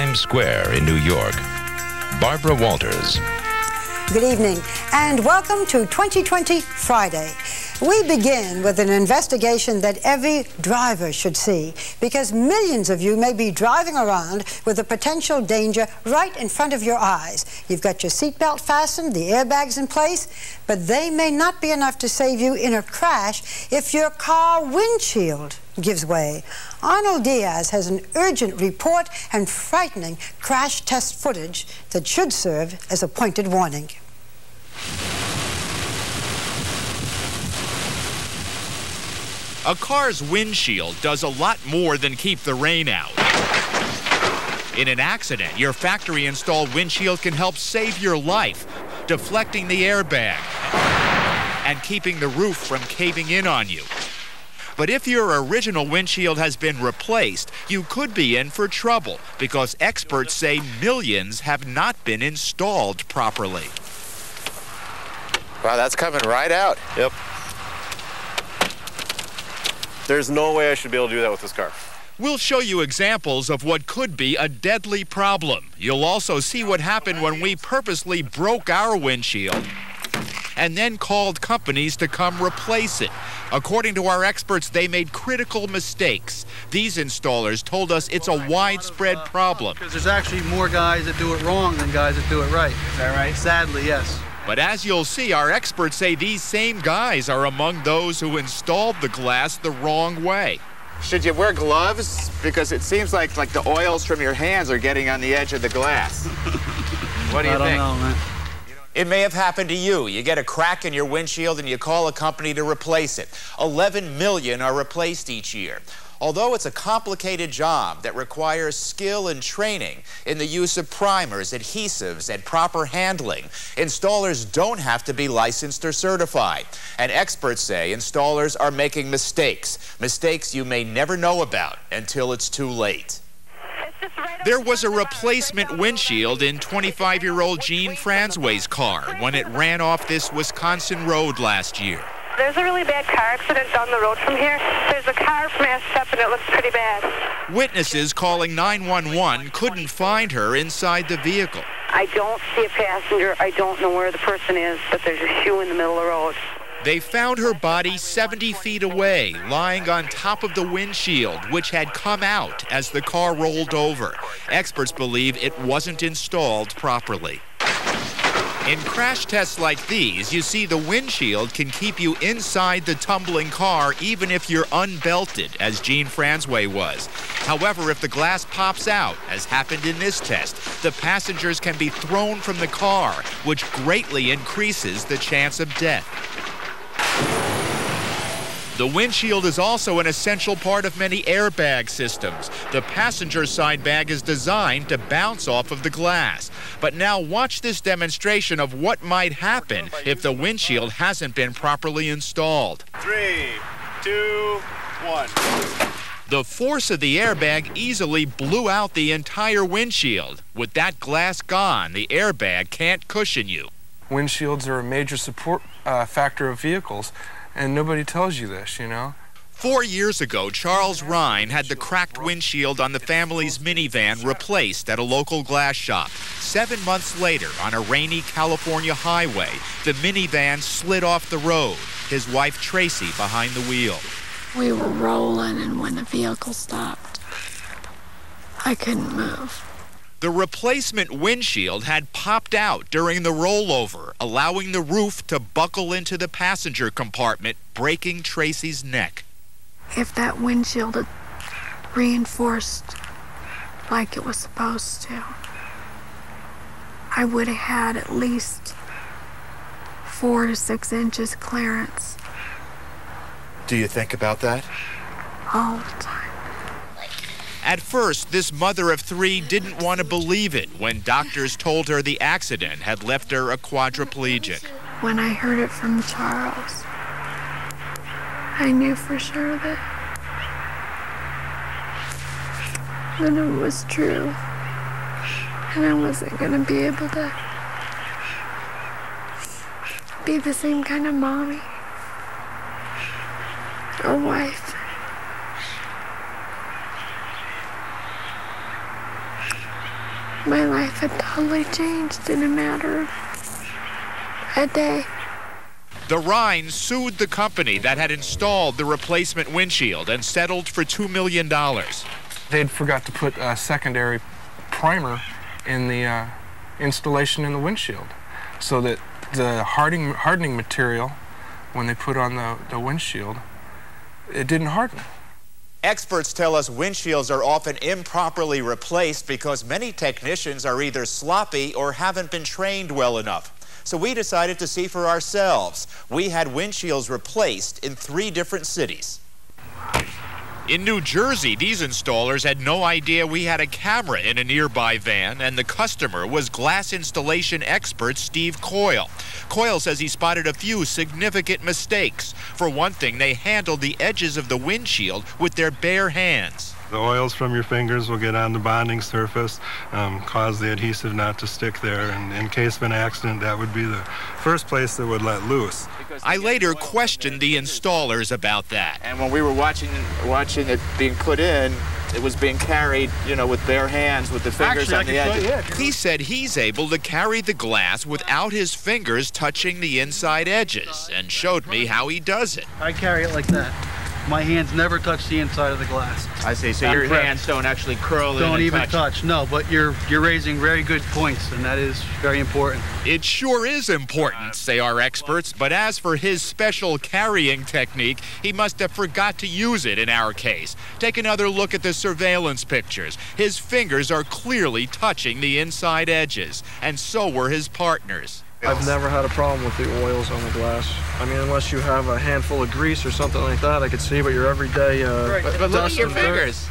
Times Square in New York. Barbara Walters. Good evening and welcome to 2020 Friday. We begin with an investigation that every driver should see because millions of you may be driving around with a potential danger right in front of your eyes. You've got your seatbelt fastened, the airbags in place, but they may not be enough to save you in a crash if your car windshield gives way. Arnold Diaz has an urgent report and frightening crash test footage that should serve as a pointed warning. A car's windshield does a lot more than keep the rain out. In an accident, your factory-installed windshield can help save your life, deflecting the airbag and keeping the roof from caving in on you. But if your original windshield has been replaced, you could be in for trouble because experts say millions have not been installed properly. Wow, that's coming right out. Yep. There's no way I should be able to do that with this car. We'll show you examples of what could be a deadly problem. You'll also see what happened when we purposely broke our windshield and then called companies to come replace it. According to our experts, they made critical mistakes. These installers told us it's a widespread problem. Because there's actually more guys that do it wrong than guys that do it right. Is that right? Sadly, yes. But as you'll see, our experts say these same guys are among those who installed the glass the wrong way. Should you wear gloves? Because it seems like the oils from your hands are getting on the edge of the glass. What do you think? I don't know, man. It may have happened to you. You get a crack in your windshield and you call a company to replace it. 11 million are replaced each year. Although it's a complicated job that requires skill and training in the use of primers, adhesives, and proper handling, installers don't have to be licensed or certified. And experts say installers are making mistakes you may never know about until it's too late. There was a replacement windshield in 25-year-old Jean Franzway's car when it ran off this Wisconsin road last year. There's a really bad car accident down the road from here. There's a car smashed up and it looks pretty bad. Witnesses calling 911 couldn't find her inside the vehicle. I don't see a passenger. I don't know where the person is, but there's a shoe in the middle of the road. They found her body 70 feet away, lying on top of the windshield, which had come out as the car rolled over. Experts believe it wasn't installed properly. In crash tests like these, you see the windshield can keep you inside the tumbling car even if you're unbelted, as Jean Franzway was. However, if the glass pops out, as happened in this test, the passengers can be thrown from the car, which greatly increases the chance of death. The windshield is also an essential part of many airbag systems. The passenger side bag is designed to bounce off of the glass. But now watch this demonstration of what might happen if the windshield hasn't been properly installed. 3, 2, 1. The force of the airbag easily blew out the entire windshield. With that glass gone, the airbag can't cushion you. Windshields are a major support factor of vehicles. And nobody tells you this, you know? 4 years ago, Charles Rhine had the cracked windshield on the family's minivan replaced at a local glass shop. 7 months later, on a rainy California highway, the minivan slid off the road, his wife Tracy behind the wheel. We were rolling, and when the vehicle stopped, I couldn't move. The replacement windshield had popped out during the rollover, allowing the roof to buckle into the passenger compartment, breaking Tracy's neck. If that windshield had reinforced like it was supposed to, I would have had at least 4 to 6 inches clearance. Do you think about that? All the time. At first, this mother of 3 didn't want to believe it when doctors told her the accident had left her a quadriplegic. When I heard it from Charles, I knew for sure that it was true. And I wasn't going to be able to be the same kind of mommy or wife. " My life had totally changed in a matter of a day. The Rhine sued the company that had installed the replacement windshield and settled for $2 million. They'd forgot to put a secondary primer in the installation in the windshield, so that the hardening material, when they put on the windshield, it didn't harden. Experts tell us windshields are often improperly replaced because many technicians are either sloppy or haven't been trained well enough. So we decided to see for ourselves. We had windshields replaced in 3 different cities. In New Jersey, these installers had no idea we had a camera in a nearby van, and the customer was glass installation expert Steve Coyle. Coyle says he spotted a few significant mistakes. For one thing, they handled the edges of the windshield with their bare hands. The oils from your fingers will get on the bonding surface, cause the adhesive not to stick there, and in case of an accident, that would be the first place that would let loose. I later questioned the installers about that. And when we were watching it being put in, it was being carried, you know, with bare hands, with the fingers on the edges. He said he's able to carry the glass without his fingers touching the inside edges, and showed me how he does it. I carry it like that. My hands never touch the inside of the glass. I see. So your hands don't actually curl in and don't even touch. No, but you're raising very good points, and that is very important. It sure is important, say our experts, but as for his special carrying technique, he must have forgot to use it in our case. Take another look at the surveillance pictures. His fingers are clearly touching the inside edges, and so were his partners. I've never had a problem with the oils on the glass. I mean, unless you have a handful of grease or something like that, I could see, but your everyday but look at your fingers.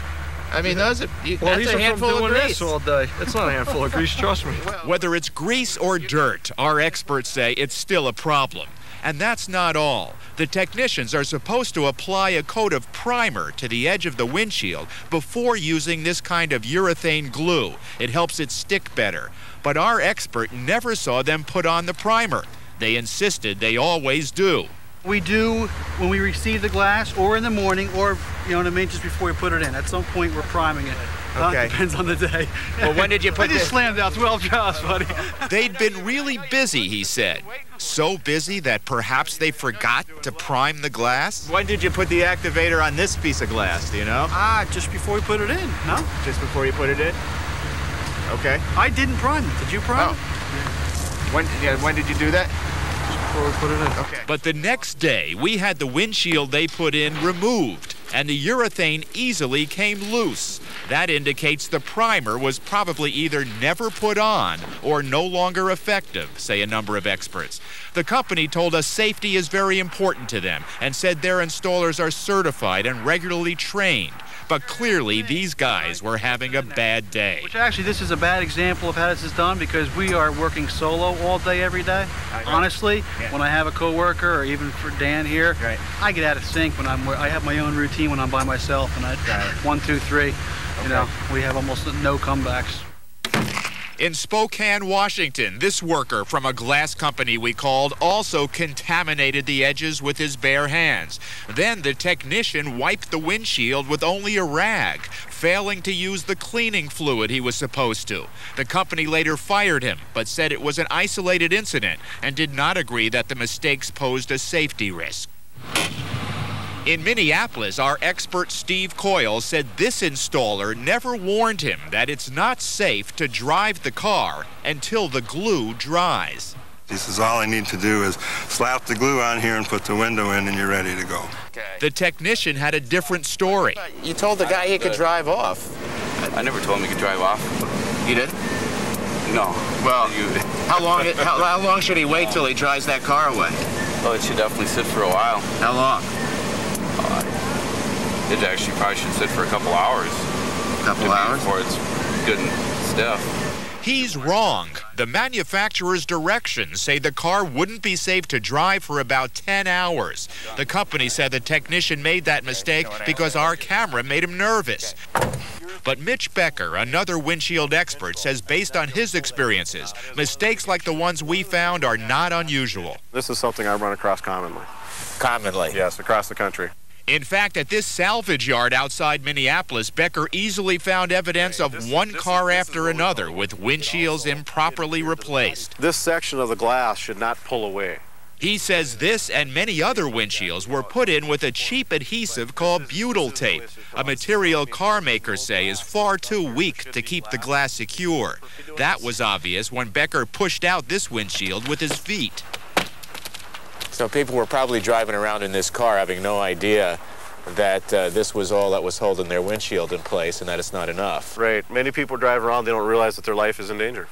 I mean, those are, that's a handful of grease. This all day. It's not a handful of grease, trust me. Whether it's grease or dirt, our experts say it's still a problem. And that's not all. The technicians are supposed to apply a coat of primer to the edge of the windshield before using this kind of urethane glue. It helps it stick better. But our expert never saw them put on the primer. They insisted they always do. We do when we receive the glass, or in the morning, or, you know what I mean, just before we put it in. At some point, we're priming it. Okay. Depends on the day. Well, when did you put I just slammed out 12 jobs, buddy. They'd been really busy, he said. So busy that perhaps they forgot to prime the glass? When did you put the activator on this piece of glass, do you know? Just before we put it in, no? Just before you put it in? Okay. I didn't prime it. Did you prime it? When did you do that? Before we put it in. Okay. But the next day, we had the windshield they put in removed, and the urethane easily came loose. That indicates the primer was probably either never put on or no longer effective, say a number of experts. The company told us safety is very important to them and said their installers are certified and regularly trained. But clearly, these guys were having a bad day. Which actually, this is a bad example of how this is done because we are working solo all day, every day. Honestly, when I have a coworker or even for Dan here, I get out of sync when I have my own routine when I'm by myself, and I 1, 2, 3. You know, we have almost no comebacks. In Spokane, Washington, this worker from a glass company we called also contaminated the edges with his bare hands. Then the technician wiped the windshield with only a rag, failing to use the cleaning fluid he was supposed to. The company later fired him, but said it was an isolated incident and did not agree that the mistakes posed a safety risk. In Minneapolis, our expert Steve Coyle said this installer never warned him that it's not safe to drive the car until the glue dries. He says all I need to do is slap the glue on here and put the window in and you're ready to go. The technician had a different story. You told the guy he could drive off. I never told him he could drive off. You did? No. Well, how long should he wait till he drives that car away? Oh, it should definitely sit for a while. How long? It actually probably should sit for a couple hours. A couple hours? Before it's good and stiff. He's wrong. The manufacturer's directions say the car wouldn't be safe to drive for about 10 hours. The company said the technician made that mistake because our camera made him nervous. But Mitch Becker, another windshield expert, says based on his experiences, mistakes like the ones we found are not unusual. This is something I run across commonly. Commonly? Yes, across the country. In fact, at this salvage yard outside Minneapolis, Becker easily found evidence of one car after another with windshields improperly replaced. This section of the glass should not pull away. He says this and many other windshields were put in with a cheap adhesive called butyl tape, a material car makers say is far too weak to keep the glass secure. That was obvious when Becker pushed out this windshield with his feet. So people were probably driving around in this car having no idea that this was all that was holding their windshield in place and that it's not enough. Right. Many people drive around, they don't realize that their life is in danger.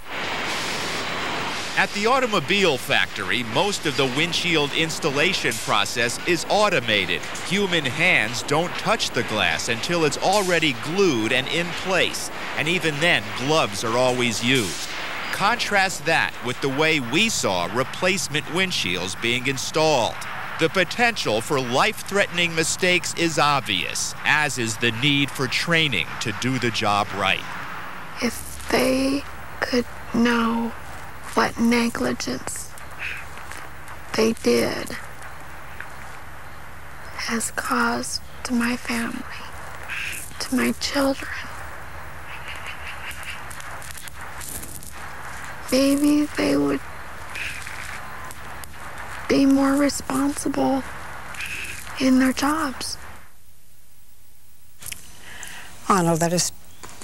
At the automobile factory, most of the windshield installation process is automated. Human hands don't touch the glass until it's already glued and in place. And even then, gloves are always used. Contrast that with the way we saw replacement windshields being installed. The potential for life-threatening mistakes is obvious, as is the need for training to do the job right. If they could know what negligence they did has caused to my family, to my children, maybe they would be more responsible in their jobs. Arnold, that is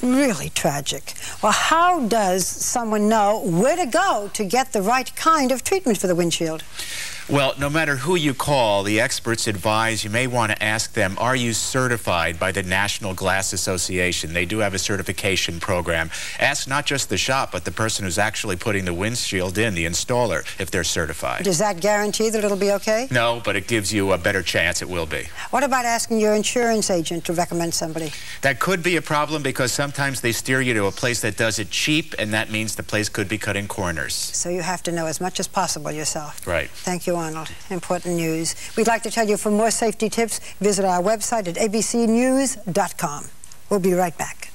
really tragic. Well, how does someone know where to go to get the right kind of treatment for the windshield? Well, no matter who you call, the experts advise you may want to ask them, are you certified by the National Glass Association? They do have a certification program. Ask not just the shop, but the person who's actually putting the windshield in, the installer, if they're certified. Does that guarantee that it'll be okay? No, but it gives you a better chance it will be. What about asking your insurance agent to recommend somebody? That could be a problem because sometimes they steer you to a place that does it cheap, and that means the place could be cutting corners. So you have to know as much as possible yourself. Right. Thank you, Arnold. Important news. We'd like to tell you for more safety tips, visit our website at abcnews.com. We'll be right back.